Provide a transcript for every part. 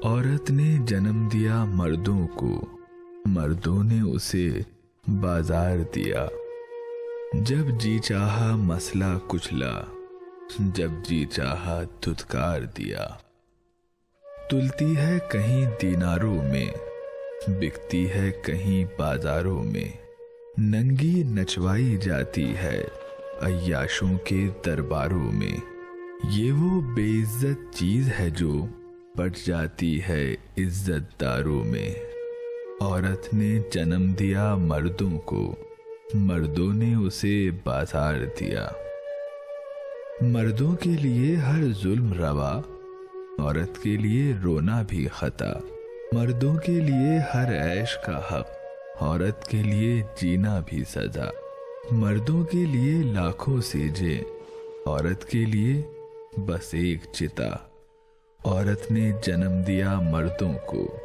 औरत ने जन्म दिया मर्दों को, मर्दों ने उसे बाजार दिया। जब जी चाहा मसला कुचला, जब जी चाहा धुतकार दिया। तुलती है कहीं दीनारों में, बिकती है कहीं बाजारों में। नंगी नचवाई जाती है अय्याशों के दरबारों में। ये वो बेइज्जत चीज है जो पट जाती है इज्जतदारों में। औरत ने जन्म दिया मर्दों को, मर्दों ने उसे बाजार दिया। मर्दों के लिए हर जुल्म रवा, औरत के लिए रोना भी खता। मर्दों के लिए हर ऐश का हक, औरत के लिए जीना भी सजा। मर्दों के लिए लाखों सेजे, औरत के लिए बस एक चिता। औरत ने जन्म दिया मर्दों को,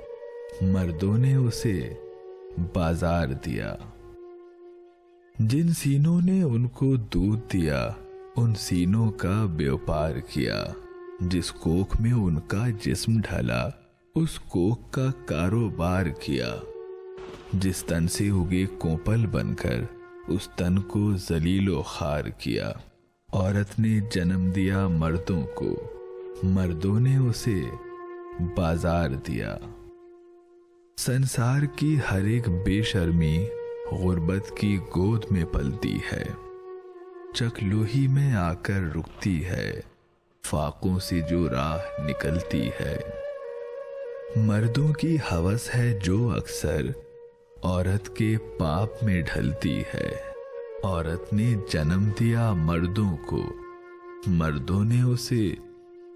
मर्दों ने उसे बाजार दिया। जिन सीनों ने उनको दूध दिया, उन सीनों का व्यापार किया। जिस कोख में उनका जिस्म ढला, उस कोख का कारोबार किया। जिस तन से उगे कोपल बनकर, उस तन को जलीलो खार किया। औरत ने जन्म दिया मर्दों को, मर्दों ने उसे बाजार दिया। संसार की हर एक बेशर्मी गुर्बत की गोद में पलती है। चकलोही में आकर रुकती है, फाकों से जो राह निकलती है। मर्दों की हवस है जो अक्सर औरत के पाप में ढलती है। औरत ने जन्म दिया मर्दों को, मर्दों ने उसे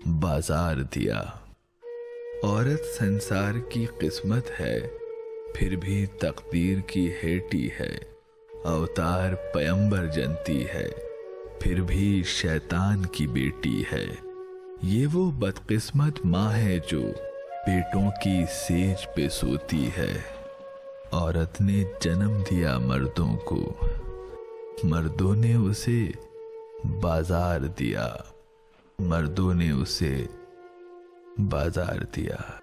बाजार दिया। औरत संसार की किस्मत है, फिर भी तकदीर की हेटी है। अवतार पैगंबर जनती है, फिर भी शैतान की बेटी है। ये वो बदकिस्मत माँ है जो पेटों की सेज पे सोती है। औरत ने जन्म दिया मर्दों को, मर्दों ने उसे बाजार दिया। मर्दों ने उसे बाजार दिया।